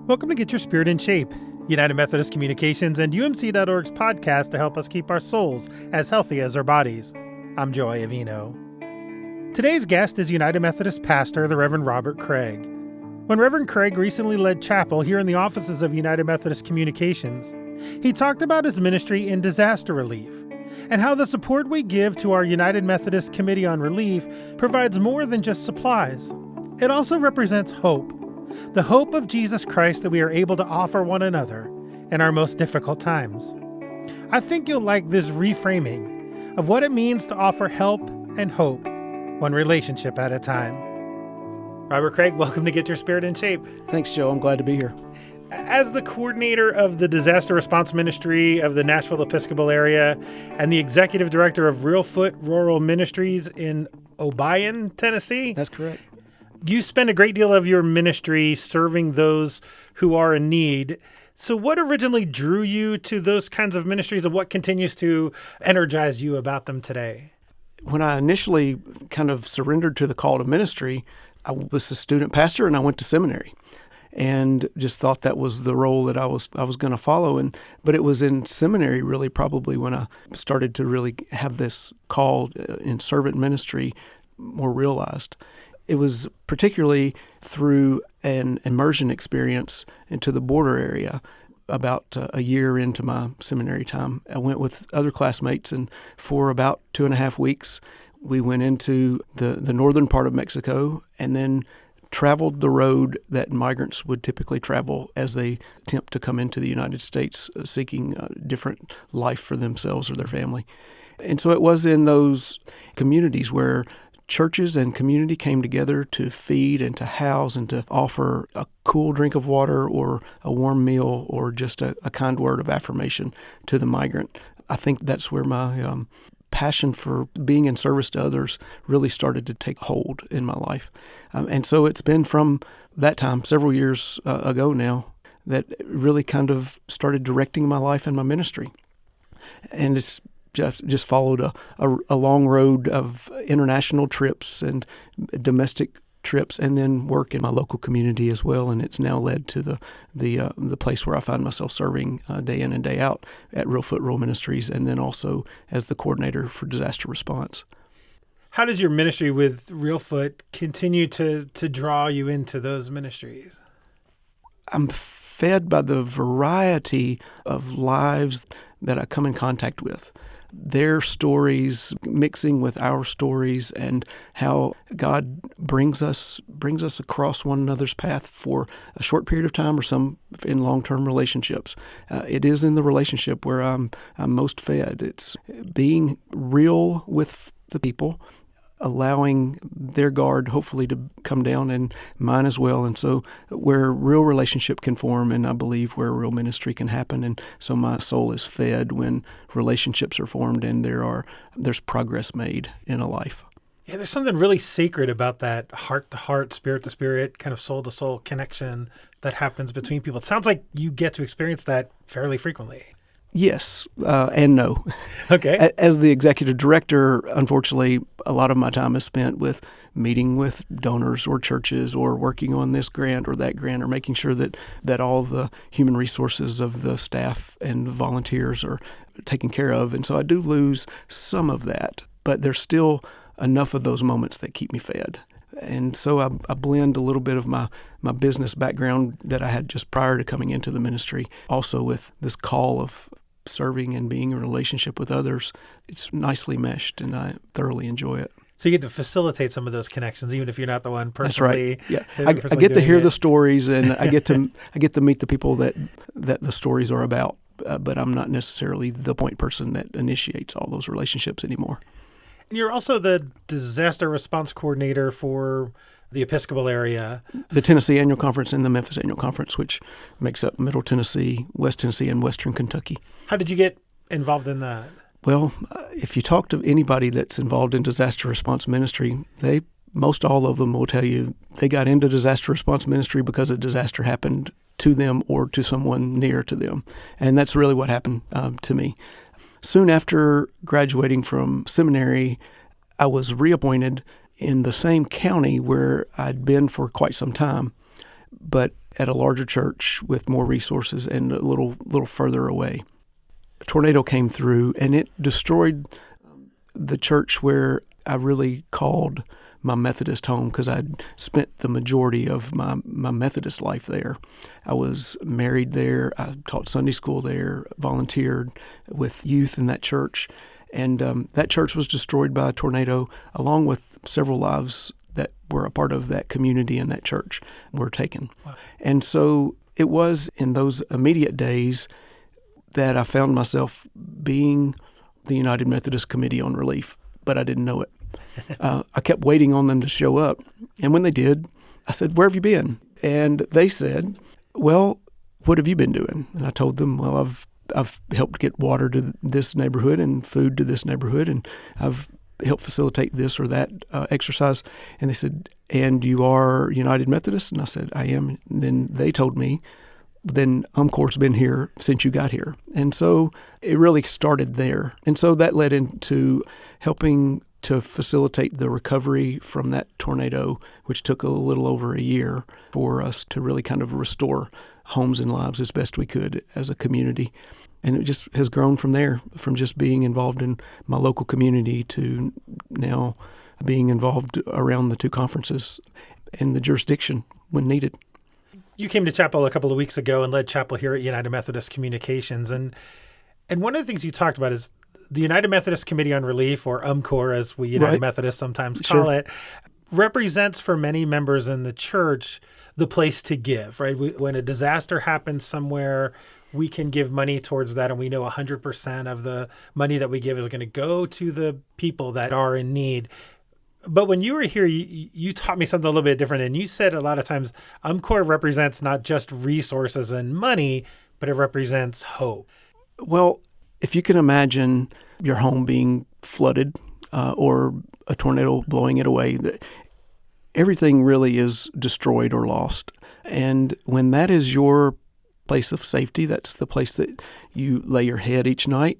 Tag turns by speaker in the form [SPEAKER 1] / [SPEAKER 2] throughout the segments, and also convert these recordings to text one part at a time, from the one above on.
[SPEAKER 1] Welcome to Get Your Spirit in Shape, United Methodist Communications and UMC.org's podcast to help us keep our souls as healthy as our bodies. I'm Joy Avino. Today's guest is United Methodist pastor, the Reverend Robert Craig. When Reverend Craig recently led chapel here in the offices of United Methodist Communications, he talked about his ministry in disaster relief and how the support we give to our United Methodist Committee on Relief provides more than just supplies. It also represents hope. The hope of Jesus Christ that we are able to offer one another in our most difficult times. I think you'll like this reframing of what it means to offer help and hope, one relationship at a time. Robert Craig, welcome to Get Your Spirit in Shape.
[SPEAKER 2] Thanks, Joe. I'm glad to be here.
[SPEAKER 1] As the coordinator of the Disaster Response Ministry of the Nashville Episcopal area and the executive director of Reelfoot RORO Ministries in Obion, Tennessee.
[SPEAKER 2] That's correct.
[SPEAKER 1] You spend a great deal of your ministry serving those who are in need. So what originally drew you to those kinds of ministries and what continues to energize you about them today?
[SPEAKER 2] When I initially kind of surrendered to the call to ministry, I was a student pastor and I went to seminary and just thought that was the role that I was going to follow. But it was in seminary really probably when I started to really have this call in servant ministry more realized. It was particularly through an immersion experience into the border area about a year into my seminary time. I went with other classmates, and for about 2.5 weeks, we went into the northern part of Mexico and then traveled the road that migrants would typically travel as they attempt to come into the United States seeking a different life for themselves or their family. And so it was in those communities where churches and community came together to feed and to house and to offer a cool drink of water or a warm meal or just a kind word of affirmation to the migrant. I think that's where my passion for being in service to others really started to take hold in my life. And so it's been from that time, several years ago now, that really kind of started directing my life and my ministry. And it's just followed a long road of international trips and domestic trips, and then work in my local community as well. And it's now led to the place where I find myself serving day in and day out at Reelfoot Rural Ministries, and then also as the coordinator for disaster response.
[SPEAKER 1] How does your ministry with Reelfoot continue to draw you into those ministries?
[SPEAKER 2] I'm fed by the variety of lives that I come in contact with. Their stories mixing with our stories, and how God brings us across one another's path for a short period of time or some in long-term relationships. It is in the relationship where I'm most fed. It's being real with the people, allowing their guard hopefully to come down, and mine as well. And so where real relationship can form, and I believe where real ministry can happen. And so my soul is fed when relationships are formed and there's progress made in a life.
[SPEAKER 1] Yeah, there's something really sacred about that heart-to-heart, spirit-to-spirit, kind of soul-to-soul connection that happens between people. It sounds like you get to experience that fairly frequently.
[SPEAKER 2] Yes, and no.
[SPEAKER 1] Okay.
[SPEAKER 2] As the executive director, unfortunately, a lot of my time is spent with meeting with donors or churches or working on this grant or that grant, or making sure that all the human resources of the staff and volunteers are taken care of. And so I do lose some of that, but there's still enough of those moments that keep me fed. And so I blend a little bit of my business background that I had just prior to coming into the ministry, also with this call of serving and being in a relationship with others. It's nicely meshed, and I thoroughly enjoy it.
[SPEAKER 1] So you get to facilitate some of those connections, even if you're not the one personally.
[SPEAKER 2] That's right. Yeah, I get to hear the stories, and I get to meet the people that the stories are about. But I'm not necessarily the point person that initiates all those relationships anymore.
[SPEAKER 1] You're also the disaster response coordinator for the Episcopal area.
[SPEAKER 2] The Tennessee Annual Conference and the Memphis Annual Conference, which makes up Middle Tennessee, West Tennessee, and Western Kentucky.
[SPEAKER 1] How did you get involved in that?
[SPEAKER 2] Well, if you talk to anybody that's involved in disaster response ministry, most all of them will tell you they got into disaster response ministry because a disaster happened to them or to someone near to them. And that's really what happened to me. Soon after graduating from seminary, I was reappointed in the same county where I'd been for quite some time. but at a larger church with more resources and a little further away. A tornado came through, and it destroyed the church where I really called my Methodist home, because I'd spent the majority of my Methodist life there. I was married there. I taught Sunday school there, volunteered with youth in that church. And that church was destroyed by a tornado, along with several lives that were a part of that community and that church were taken. Wow. And so it was in those immediate days that I found myself being the United Methodist Committee on Relief, but I didn't know it. I kept waiting on them to show up. And when they did, I said, "Where have you been?" And they said, "Well, what have you been doing?" And I told them, "Well, I've helped get water to this neighborhood and food to this neighborhood, and I've helped facilitate this or that exercise." And they said, "And you are United Methodist?" And I said, "I am." And then they told me, "Then Corr's been here since you got here." And so it really started there. And so that led into helping to facilitate the recovery from that tornado, which took a little over a year for us to really kind of restore homes and lives as best we could as a community. And it just has grown from there, from just being involved in my local community to now being involved around the two conferences and the jurisdiction when needed.
[SPEAKER 1] You came to chapel a couple of weeks ago and led chapel here at United Methodist Communications. And one of the things you talked about is the United Methodist Committee on Relief, or UMCOR, as we United Methodists sometimes call it, represents for many members in the church the place to give, right? When a disaster happens somewhere, we can give money towards that, and we know 100% of the money that we give is going to go to the people that are in need. But when you were here, you taught me something a little bit different, and you said a lot of times UMCOR represents not just resources and money, but it represents hope.
[SPEAKER 2] Well, if you can imagine your home being flooded or a tornado blowing it away, everything really is destroyed or lost. And when that is your place of safety, that's the place that you lay your head each night,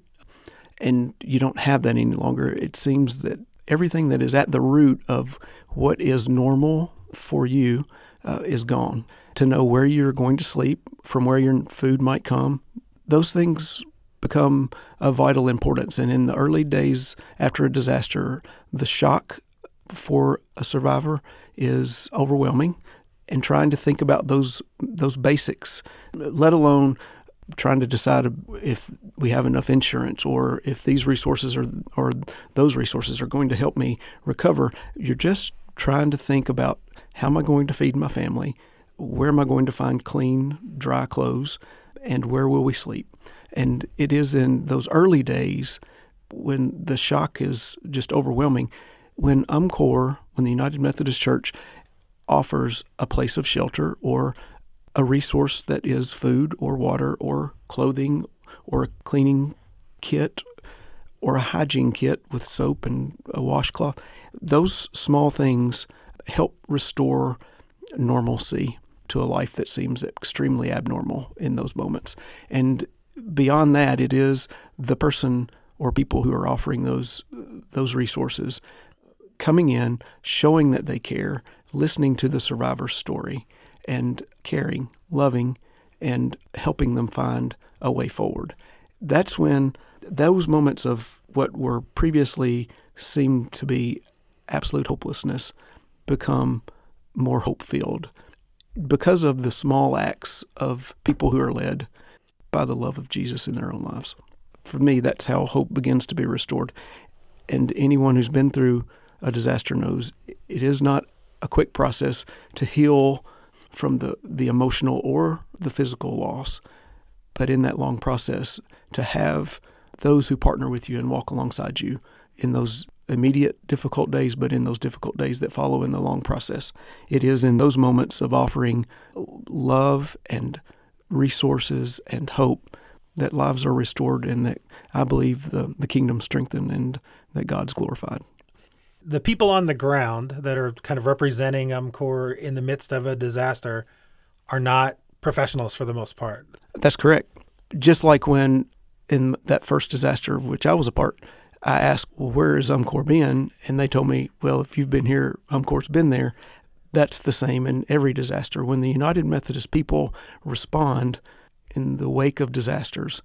[SPEAKER 2] and you don't have that any longer, it seems that everything that is at the root of what is normal for you is gone. To know where you're going to sleep, from where your food might come, those things become of vital importance. And in the early days after a disaster, the shock for a survivor is overwhelming. And trying to think about those basics, let alone trying to decide if we have enough insurance or if these resources or those resources are going to help me recover. You're just trying to think about, how am I going to feed my family? Where am I going to find clean, dry clothes? And where will we sleep? And it is in those early days when the shock is just overwhelming, when UMCOR, when the United Methodist Church offers a place of shelter or a resource that is food or water or clothing or a cleaning kit or a hygiene kit with soap and a washcloth. Those small things help restore normalcy to a life that seems extremely abnormal in those moments. And beyond that, it is the person or people who are offering those resources coming in, showing that they care, listening to the survivor's story, and caring, loving, and helping them find a way forward. That's when those moments of what were previously seemed to be absolute hopelessness become more hope-filled because of the small acts of people who are led by the love of Jesus in their own lives. For me, that's how hope begins to be restored. And anyone who's been through a disaster knows it is not a quick process to heal from the emotional or the physical loss, but in that long process, to have those who partner with you and walk alongside you in those immediate difficult days, but in those difficult days that follow in the long process. It is in those moments of offering love and resources and hope that lives are restored and that I believe the kingdom's strengthened and that God's glorified.
[SPEAKER 1] The people on the ground that are kind of representing Corr in the midst of a disaster are not professionals for the most part. That's
[SPEAKER 2] correct. Just like when in that first disaster of which I was a part, I asked, well, where has Corr been? And they told me, well, if you've been here, Corr's been there. that's the same in every disaster. When the United Methodist people respond in the wake of disasters,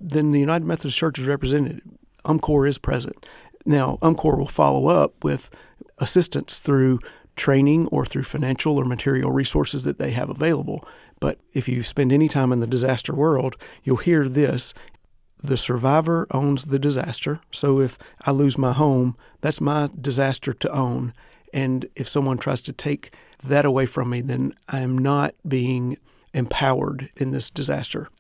[SPEAKER 2] then the United Methodist Church is represented. Corr is present. Now, Corr will follow up with assistance through training or through financial or material resources that they have available. But if you spend any time in the disaster world, you'll hear this: the survivor owns the disaster. So if I lose my home, that's my disaster to own. And if someone tries to take that away from me, then I am not being empowered in this disaster.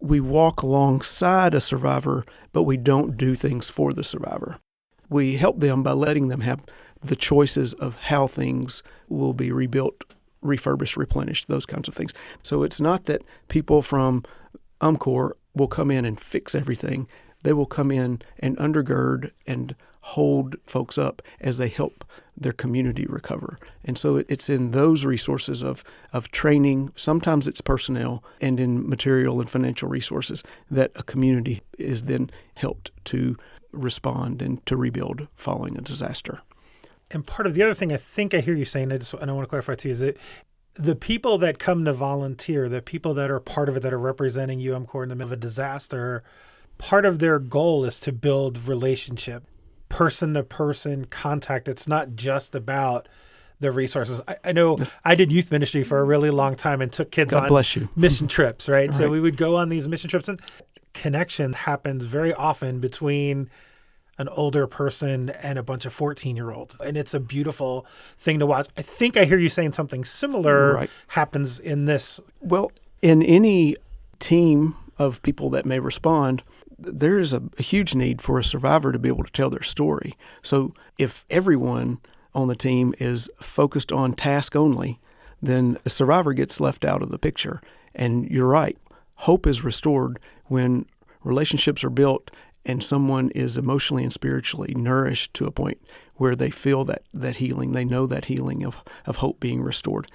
[SPEAKER 2] We walk alongside a survivor, but we don't do things for the survivor. We help them by letting them have the choices of how things will be rebuilt, refurbished, replenished, those kinds of things. So it's not that people from Corr will come in and fix everything. They will come in and undergird and hold folks up as they help their community recover. And so it's in those resources of training, sometimes it's personnel, and in material and financial resources that a community is then helped to respond and to rebuild following a disaster.
[SPEAKER 1] And part of the other thing I think I hear you saying, and I want to clarify too, is that the people that come to volunteer, the people that are part of it, that are representing Corr in the middle of a disaster, part of their goal is to build relationship, person-to-person contact. It's not just about the resources. I know I did youth ministry for a really long time and took kids on mission trips, right? So we would go on these mission trips, and connection happens very often between an older person and a bunch of 14-year-olds. And it's a beautiful thing to watch. I think I hear you saying something similar happens in this.
[SPEAKER 2] Well, in any team of people that may respond, there is a huge need for a survivor to be able to tell their story. So if everyone on the team is focused on task only, then a survivor gets left out of the picture. And you're right. Hope is restored when relationships are built and someone is emotionally and spiritually nourished to a point where they feel that healing. They know that healing of hope being restored.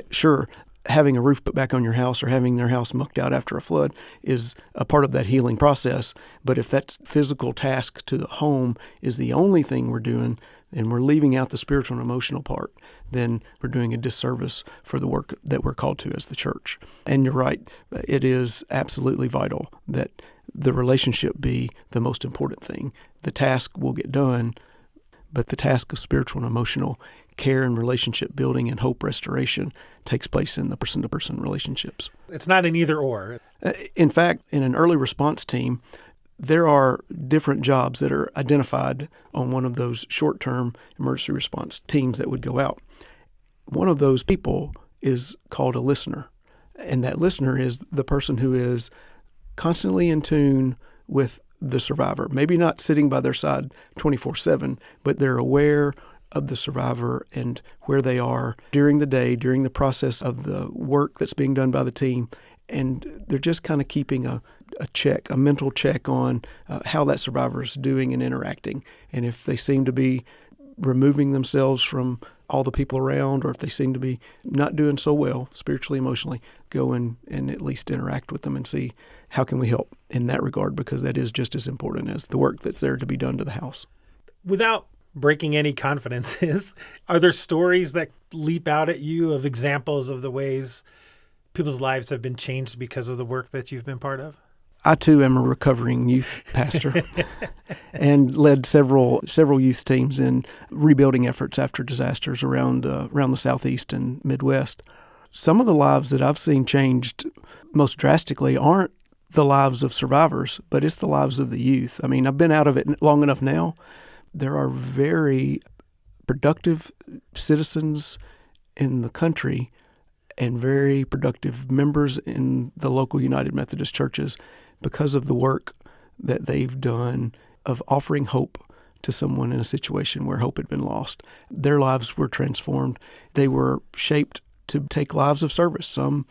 [SPEAKER 2] Sure, having a roof put back on your house or having their house mucked out after a flood is a part of that healing process. But if that physical task to the home is the only thing we're doing, and we're leaving out the spiritual and emotional part, then we're doing a disservice for the work that we're called to as the church. And you're right, it is absolutely vital that the relationship be the most important thing. The task will get done, but the task of spiritual and emotional care and relationship building and hope restoration takes place in the person-to-person relationships.
[SPEAKER 1] It's not an either-or.
[SPEAKER 2] In fact, in an early response team, there are different jobs that are identified on one of those short-term emergency response teams that would go out. One of those people is called a listener, and that listener is the person who is constantly in tune with the survivor, maybe not sitting by their side 24/7, but they're aware of the survivor and where they are during the day, during the process of the work that's being done by the team. And they're just kind of keeping a mental check on how that survivor is doing and interacting. And if they seem to be removing themselves from all the people around, or if they seem to be not doing so well spiritually, emotionally, go and at least interact with them and see how can we help in that regard, because that is just as important as the work that's there to be done to the house.
[SPEAKER 1] Without breaking any confidences, are there stories that leap out at you of examples of the ways people's lives have been changed because of the work that you've been part of?
[SPEAKER 2] I, too, am a recovering youth pastor and led several youth teams in rebuilding efforts after disasters around the Southeast and Midwest. Some of the lives that I've seen changed most drastically aren't the lives of survivors, but it's the lives of the youth. I mean, I've been out of it long enough now. There are very productive citizens in the country and very productive members in the local United Methodist churches because of the work that they've done of offering hope to someone in a situation where hope had been lost. Their lives were transformed. They were shaped to take lives of service. Some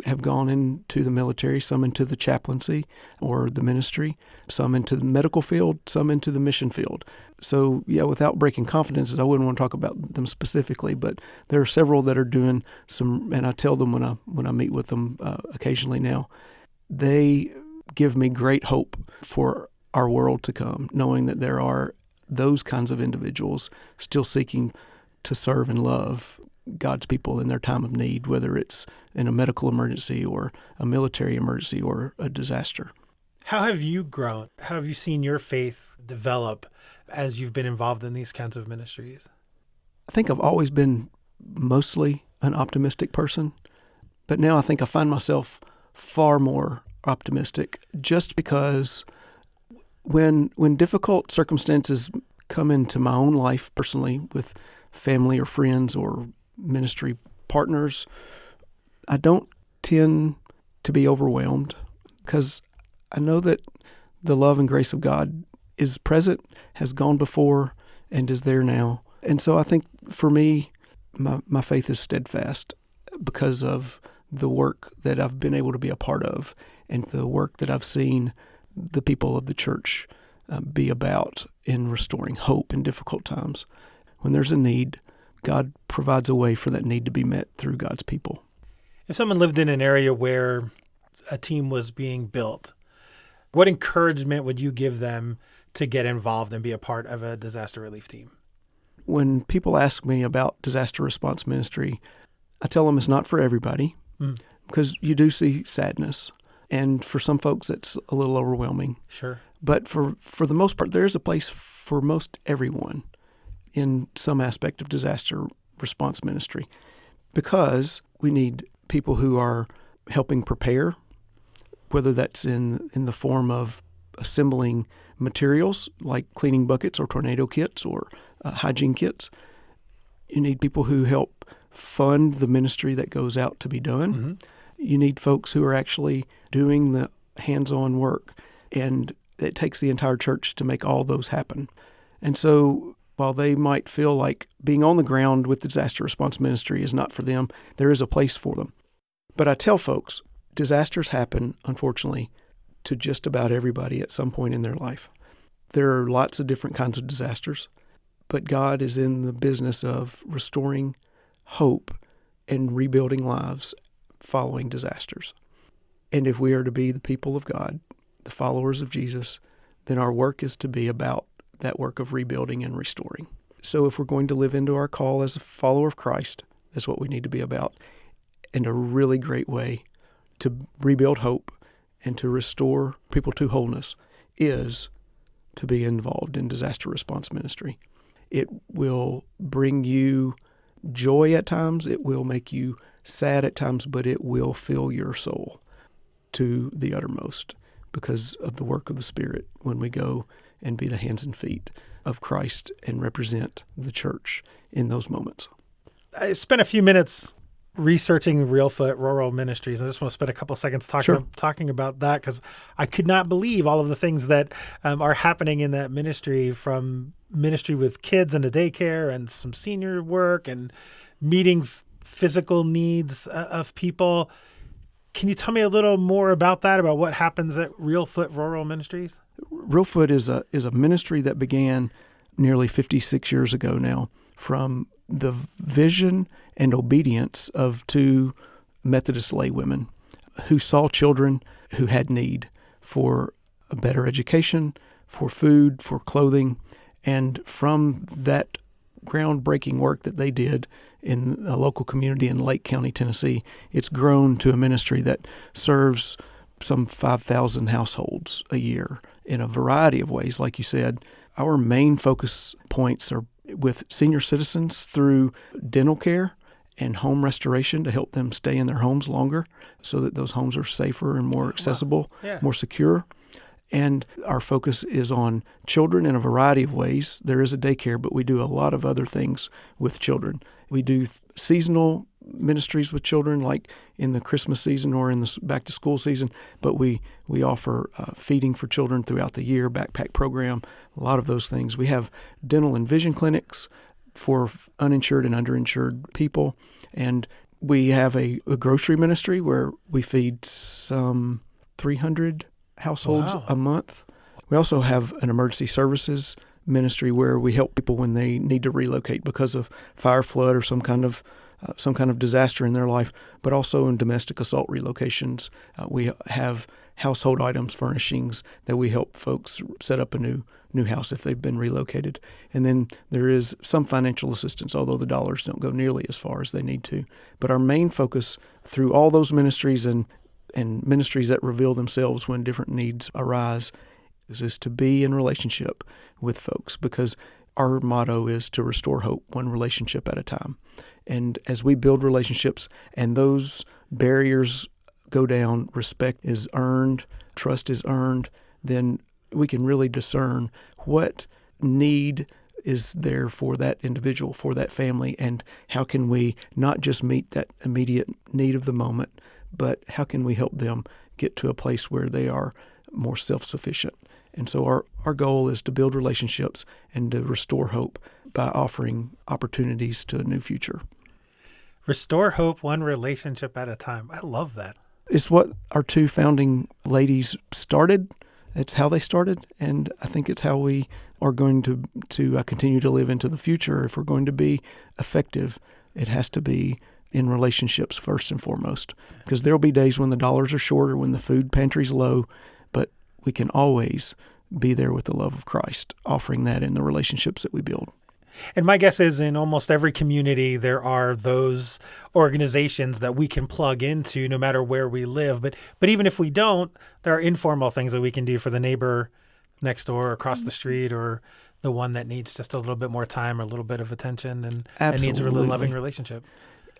[SPEAKER 2] have gone into the military, some into the chaplaincy or the ministry, some into the medical field, some into the mission field. So, yeah, without breaking confidences, I wouldn't want to talk about them specifically, but there are several that are doing some, and I tell them when I meet with them occasionally now, they give me great hope for our world to come, knowing that there are those kinds of individuals still seeking to serve and love God's people in their time of need, whether it's in a medical emergency or a military emergency or a disaster.
[SPEAKER 1] How have you grown? How have you seen your faith develop as you've been involved in these kinds of ministries?
[SPEAKER 2] I think I've always been mostly an optimistic person, but now I think I find myself far more optimistic just because when difficult circumstances come into my own life personally with family or friends or ministry partners, I don't tend to be overwhelmed because I know that the love and grace of God is present, has gone before, and is there now. And so I think for me, my faith is steadfast because of the work that I've been able to be a part of and the work that I've seen the people of the church be about in restoring hope in difficult times. When there's a need, God provides a way for that need to be met through God's people.
[SPEAKER 1] If someone lived in an area where a team was being built, what encouragement would you give them to get involved and be a part of a disaster relief team?
[SPEAKER 2] When people ask me about disaster response ministry, I tell them it's not for everybody because you do see sadness. And for some folks, it's a little overwhelming.
[SPEAKER 1] Sure.
[SPEAKER 2] But for the most part, there is a place for most everyone in some aspect of disaster response ministry because we need people who are helping prepare, whether that's in the form of assembling materials like cleaning buckets or tornado kits or hygiene kits. You need people who help fund the ministry that goes out to be done. Mm-hmm. You need folks who are actually doing the hands-on work, and it takes the entire church to make all those happen. And so while they might feel like being on the ground with disaster response ministry is not for them, there is a place for them. But I tell folks, disasters happen, unfortunately, to just about everybody at some point in their life. There are lots of different kinds of disasters, but God is in the business of restoring hope and rebuilding lives following disasters. And if we are to be the people of God, the followers of Jesus, then our work is to be about that work of rebuilding and restoring. So if we're going to live into our call as a follower of Christ, that's what we need to be about. And a really great way to rebuild hope and to restore people to wholeness is to be involved in disaster response ministry. It will bring you joy at times, it will make you sad at times, but it will fill your soul to the uttermost because of the work of the Spirit when we go and be the hands and feet of Christ and represent the church in those moments.
[SPEAKER 1] I spent a few minutes researching Reelfoot RORO Ministries. I just want to spend a couple seconds talking about that because I could not believe all of the things that are happening in that ministry, from ministry with kids in a daycare and some senior work and meeting physical needs of people. Can you tell me a little more about that, about what happens at Reelfoot RORO Ministries?
[SPEAKER 2] Reelfoot is a ministry that began nearly 56 years ago now from the vision and obedience of two Methodist laywomen who saw children who had need for a better education, for food, for clothing. And from that groundbreaking work that they did in a local community in Lake County, Tennessee, it's grown to a ministry that serves some 5,000 households a year in a variety of ways. Like you said, our main focus points are with senior citizens through dental care and home restoration to help them stay in their homes longer so that those homes are safer and more accessible, more secure. And our focus is on children in a variety of ways. There is a daycare, but we do a lot of other things with children. We do seasonal ministries with children, like in the Christmas season or in the back-to-school season, but we offer feeding for children throughout the year, backpack program, a lot of those things. We have dental and vision clinics for uninsured and underinsured people, and we have a grocery ministry where we feed some 300 households a month. We also have an emergency services ministry where we help people when they need to relocate because of fire, flood, or some kind of disaster in their life, but also in domestic assault relocations. We have household items, furnishings that we help folks set up a new house if they've been relocated. And then there is some financial assistance, although the dollars don't go nearly as far as they need to. But our main focus through all those ministries and ministries that reveal themselves when different needs arise is to be in relationship with folks, because our motto is to restore hope one relationship at a time. And as we build relationships and those barriers go down, respect is earned, trust is earned, then we can really discern what need is there for that individual, for that family, and how can we not just meet that immediate need of the moment, but how can we help them get to a place where they are more self-sufficient. And so our goal is to build relationships and to restore hope by offering opportunities to a new future.
[SPEAKER 1] Restore hope one relationship at a time. I love that.
[SPEAKER 2] It's what our two founding ladies started. It's how they started, and I think it's how we are going to continue to live into the future. If we're going to be effective, it has to be in relationships first and foremost, because there'll be days when the dollars are short or when the food pantry's low, but we can always be there with the love of Christ, offering that in the relationships that we build.
[SPEAKER 1] And my guess is in almost every community, there are those organizations that we can plug into no matter where we live. But even if we don't, there are informal things that we can do for the neighbor next door or across the street, or the one that needs just a little bit more time or a little bit of attention and needs a really loving relationship.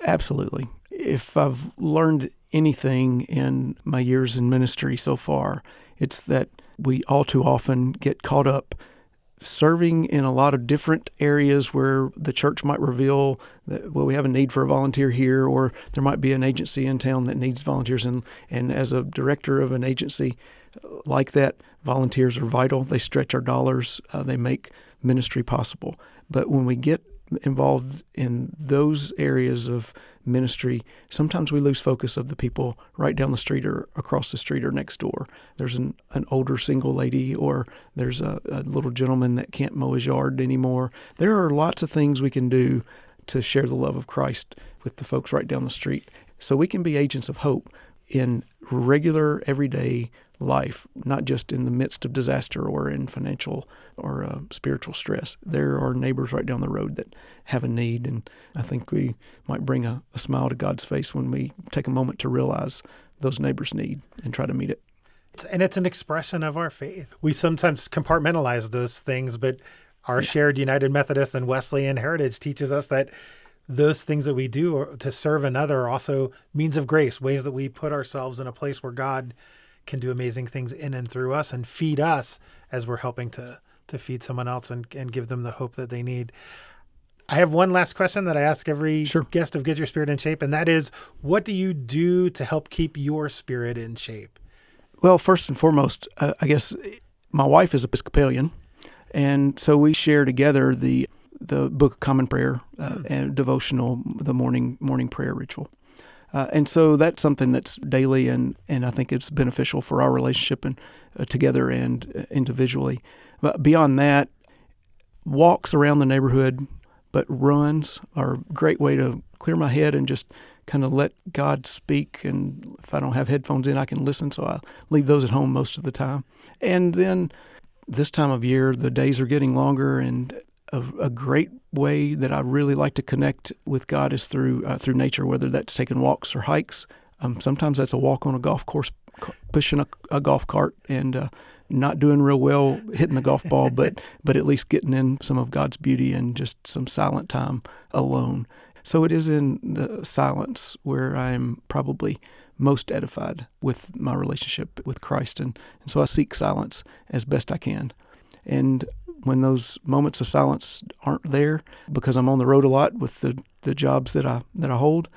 [SPEAKER 2] Absolutely. If I've learned anything in my years in ministry so far, it's that we all too often get caught up serving in a lot of different areas where the church might reveal that, well, we have a need for a volunteer here, or there might be an agency in town that needs volunteers. And as a director of an agency like that, volunteers are vital. They stretch our dollars. They make ministry possible. But when we get involved in those areas of ministry, sometimes we lose focus of the people right down the street or across the street or next door. There's an older single lady, or there's a little gentleman that can't mow his yard anymore. There are lots of things we can do to share the love of Christ with the folks right down the street. So we can be agents of hope in regular, everyday life, not just in the midst of disaster or in financial or spiritual stress. There are neighbors right down the road that have a need, and I think we might bring a smile to God's face when we take a moment to realize those neighbors' need and try to meet it.
[SPEAKER 1] And it's an expression of our faith. We sometimes compartmentalize those things, but our shared United Methodist and Wesleyan heritage teaches us that those things that we do to serve another are also means of grace, ways that we put ourselves in a place where God can do amazing things in and through us and feed us as we're helping to feed someone else and give them the hope that they need. I have one last question that I ask every guest of Get Your Spirit in Shape, and that is, what do you do to help keep your spirit in shape?
[SPEAKER 2] Well, first and foremost, I guess my wife is Episcopalian, and so we share together the Book of Common Prayer and devotional, the morning prayer ritual. And so that's something that's daily, and I think it's beneficial for our relationship and together and individually. But beyond that, walks around the neighborhood, but runs are a great way to clear my head and just kind of let God speak. And if I don't have headphones in, I can listen, so I leave those at home most of the time. And then this time of year, the days are getting longer, and a great way that I really like to connect with God is through nature, whether that's taking walks or hikes. Sometimes that's a walk on a golf course, pushing a golf cart, and not doing real well hitting the golf ball, but at least getting in some of God's beauty and just some silent time alone. So it is in the silence where I'm probably most edified with my relationship with Christ, and so I seek silence as best I can. And when those moments of silence aren't there, because I'm on the road a lot with the jobs that I hold,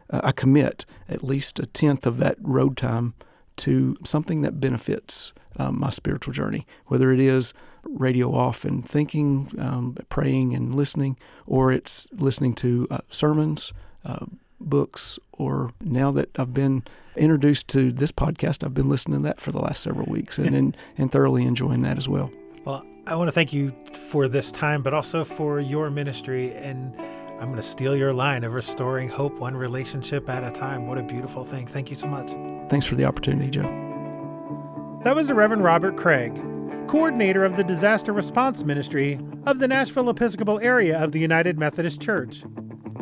[SPEAKER 2] I commit at least 1/10 of that road time to something that benefits my spiritual journey, whether it is radio off and thinking, praying and listening, or it's listening to sermons, books, or now that I've been introduced to this podcast, I've been listening to that for the last several weeks and thoroughly enjoying that as well.
[SPEAKER 1] Well, I want to thank you for this time, but also for your ministry. And I'm going to steal your line of restoring hope one relationship at a time. What a beautiful thing. Thank you so much.
[SPEAKER 2] Thanks for the opportunity, Joe.
[SPEAKER 1] That was the Reverend Robert Craig, coordinator of the Disaster Response Ministry of the Nashville Episcopal area of the United Methodist Church.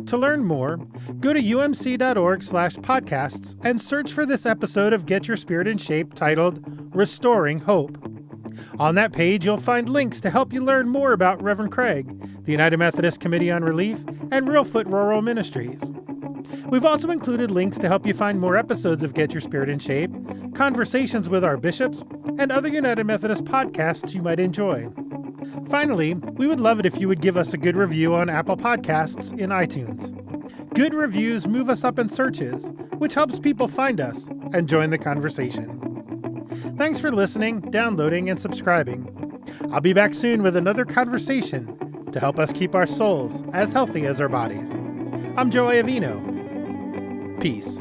[SPEAKER 1] To learn more, go to umc.org/podcasts and search for this episode of Get Your Spirit in Shape titled Restoring Hope. On that page, you'll find links to help you learn more about Reverend Craig, the United Methodist Committee on Relief, and Reelfoot RORO Ministries. We've also included links to help you find more episodes of Get Your Spirit in Shape, conversations with our bishops, and other United Methodist podcasts you might enjoy. Finally, we would love it if you would give us a good review on Apple Podcasts in iTunes. Good reviews move us up in searches, which helps people find us and join the conversation. Thanks for listening, downloading, and subscribing. I'll be back soon with another conversation to help us keep our souls as healthy as our bodies. I'm Joey Avino. Peace.